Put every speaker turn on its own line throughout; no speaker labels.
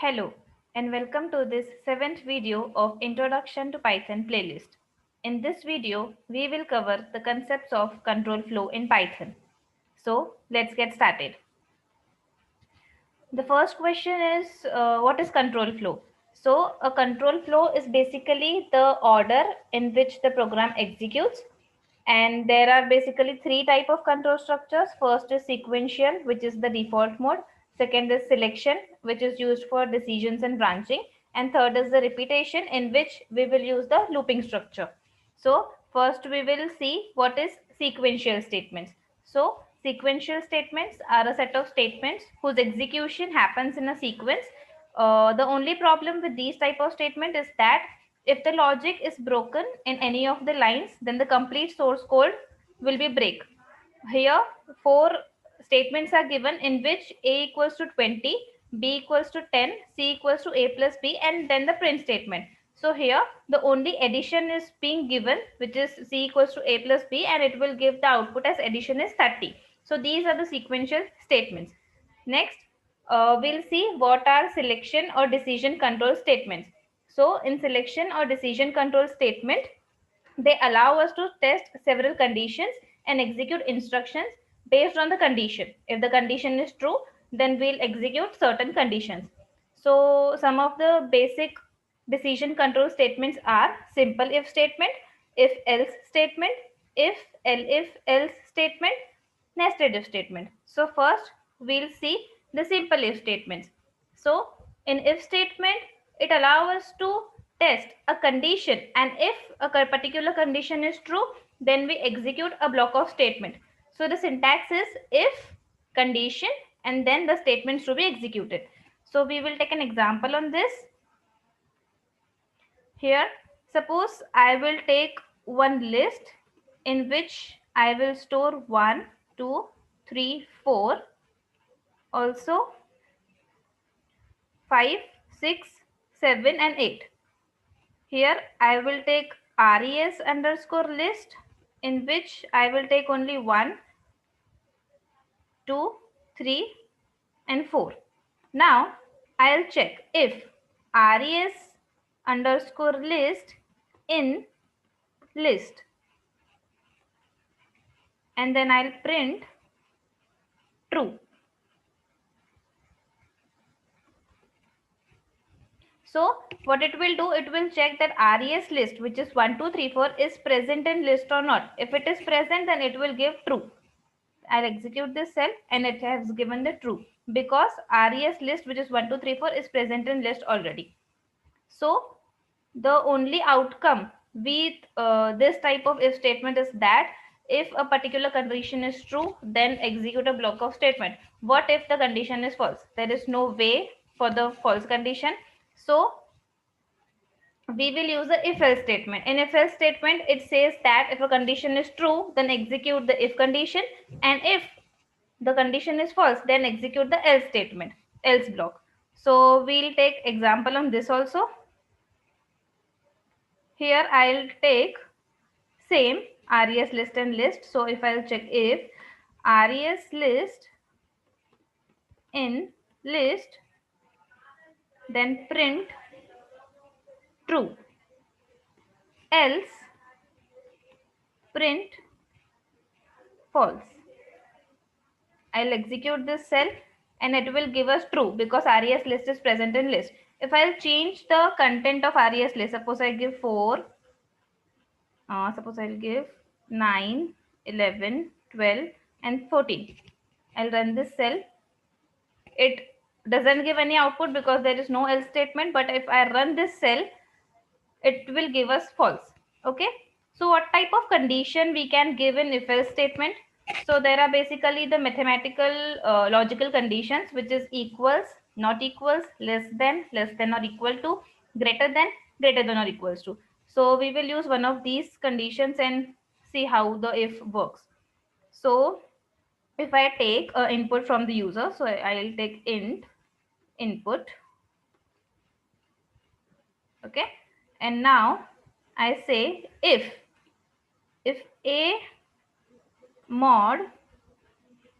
Hello and welcome to this 7th video of Introduction to Python playlist. In this video, we will cover the concepts of control flow in Python. So let's get started. The first question is what is control flow? So a control flow is basically the order in which the program executes, and there are basically three type of control structures. First is sequential, which is the default mode. Second is selection, which is used for decisions and branching, and third is the repetition, in which we will use the looping structure. So first we will see what is sequential statements. So sequential statements are a set of statements whose execution happens in a sequence. The only problem with these type of statement is that if the logic is broken in any of the lines, then the complete source code will be break. Here, four statements are given in which a equals to 20, b equals to 10, c equals to a plus b, and then the print statement. So here, the only addition is being given, which is c equals to a plus b, and it will give the output as addition is 30. So these are the sequential statements. Next, we'll see what are selection or decision control statements. So in selection or decision control statement, they allow us to test several conditions and execute instructions based on the condition. If the condition is true, then we'll execute certain conditions. So some of the basic decision control statements are simple if statement, if else statement, if else statement, nested if statement. So first we'll see the simple if statements. So in if statement, it allows us to test a condition, and if a particular condition is true, then we execute a block of statement. So the syntax is if condition and then the statements to be executed. So we will take an example on this. Here, suppose I will take one list in which I will store 1, 2, 3, 4, also 5, 6, 7 and 8. Here I will take res underscore list in which I will take only 1, 2, 3 and 4. Now I'll check if res underscore list in list, and then I'll print true. So what it will do, it will check that res list, which is 1, 2, 3, 4, is present in list or not. If it is present, then it will give true. I'll execute this cell and it has given the true because res list, which is 1, 2, 3, 4, is present in list already. So the only outcome with this type of if statement is that if a particular condition is true, then execute a block of statement. What if the condition is false? There is no way for the false condition. So we will use the if else statement. In if else statement, it says that if a condition is true, then execute the if condition, and if the condition is false, then execute the else statement, else block. So we'll take example on this also. Here I'll take same res list and list. So if I'll check if res list in list, then print true, else print false. I'll execute this cell and it will give us true because res list is present in list. If I'll change the content of res list, suppose I give 4, suppose I'll give 9, 11, 12 and 14. I'll run this cell. It doesn't give any output because there is no else statement, but if I run this cell, it will give us false. Okay, so what type of condition we can give in if else statement? So there are basically the mathematical logical conditions, which is equals, not equals, less than or equal to, greater than or equals to. So we will use one of these conditions and see how the if works. So if I take input from the user, so I'll take int input. Okay, and now I say if a mod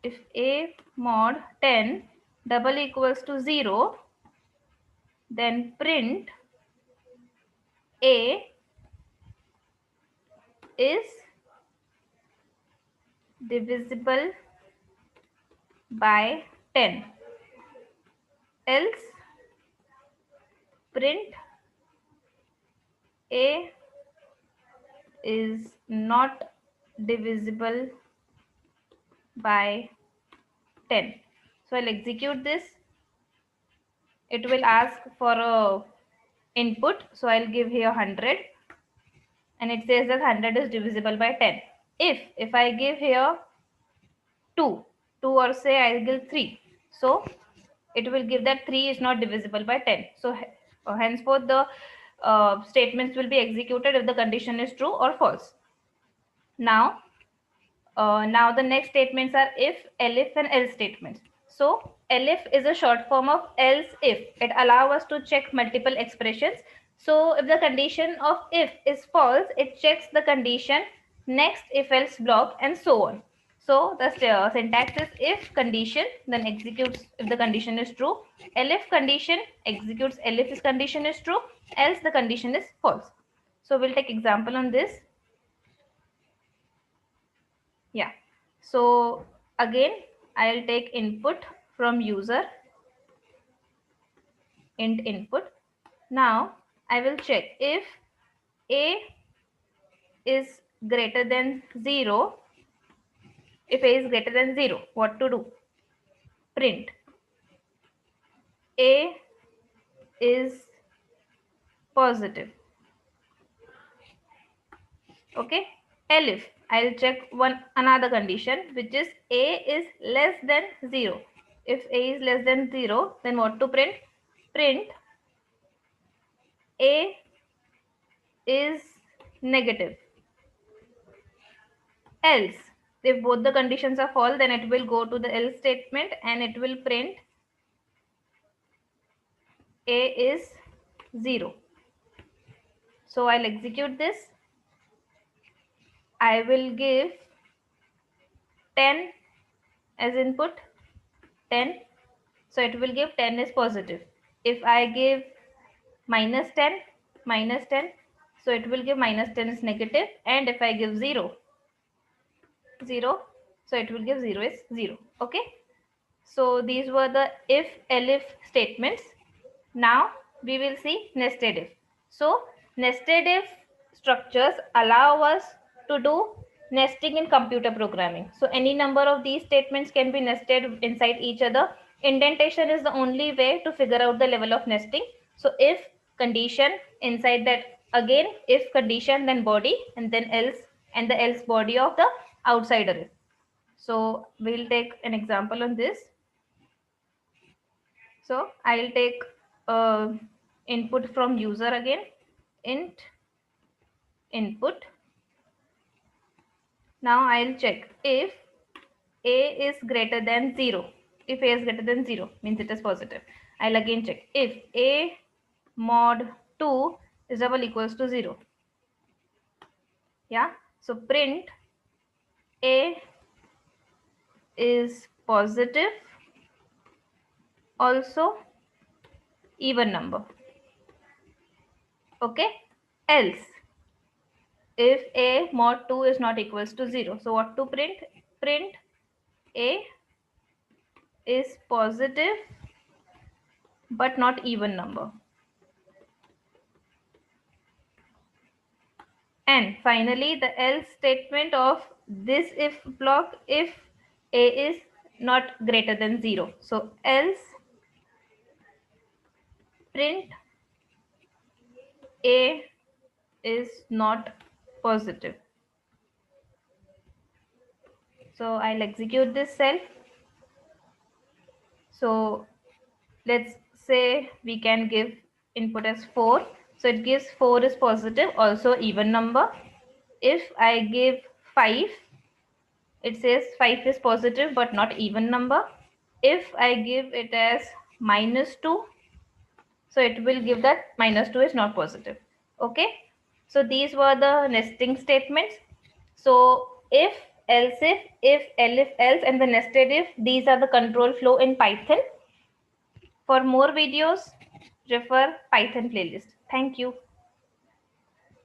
if a mod 10 double equals to 0, then print A is divisible by 10, else print A is not divisible by 10. So I'll execute this. It will ask for a input, so I'll give here 100, and it says that 100 is divisible by 10. If I give here 2, or say I'll give 3, so it will give that 3 is not divisible by 10. So henceforth the statements will be executed if the condition is true or false. Now the next statements are if, elif, and else statements. So elif is a short form of else if. It allows us to check multiple expressions. So if the condition of if is false, it checks the condition next if else block and so on. So the syntax is if condition, then executes if the condition is true. Elif condition executes elif if condition is true, else the condition is false. So we'll take example on this. Yeah. So again, I'll take input from user, int input. Now I will check if A is greater than 0. If A is greater than 0, what to do? Print A is positive. Okay. Elif, I'll check another condition, which is A is less than 0. If A is less than 0, then what to print? Print A is negative. Else, if both the conditions are false, then it will go to the else statement and it will print A is 0. So I'll execute this. I will give 10 as input, 10. So it will give 10 is positive. If I give minus 10, so it will give minus 10 is negative. And if I give 0, so it will give 0 is 0. Okay. So these were the if, elif statements. Now we will see nested if. So nested if structures allow us to do nesting in computer programming. So any number of these statements can be nested inside each other. Indentation is the only way to figure out the level of nesting. So if condition, inside that again if condition, then body, and then else, and the else body of the outsider if. So we'll take an example on this. So I'll take input from user again, int input. Now I'll check if A is greater than 0. If A is greater than 0, means it is positive. I'll again check if A mod 2 is double equals to 0. Yeah. So print A is positive, also even number. Okay. Else, if A mod 2 is not equals to 0, so what to print? Print A is positive but not even number. And finally, the else statement of this if block, if A is not greater than 0. So else print A is not positive. So I'll execute this cell. So let's say we can give input as 4. So it gives 4 is positive, also even number. If I give 5, it says 5 is positive but not even number. If I give it as minus 2, so it will give that minus 2 is not positive. Okay. So these were the nesting statements. So if, else if, elif, else, and the nested if, these are the control flow in Python. For more videos, refer Python playlist. Thank you.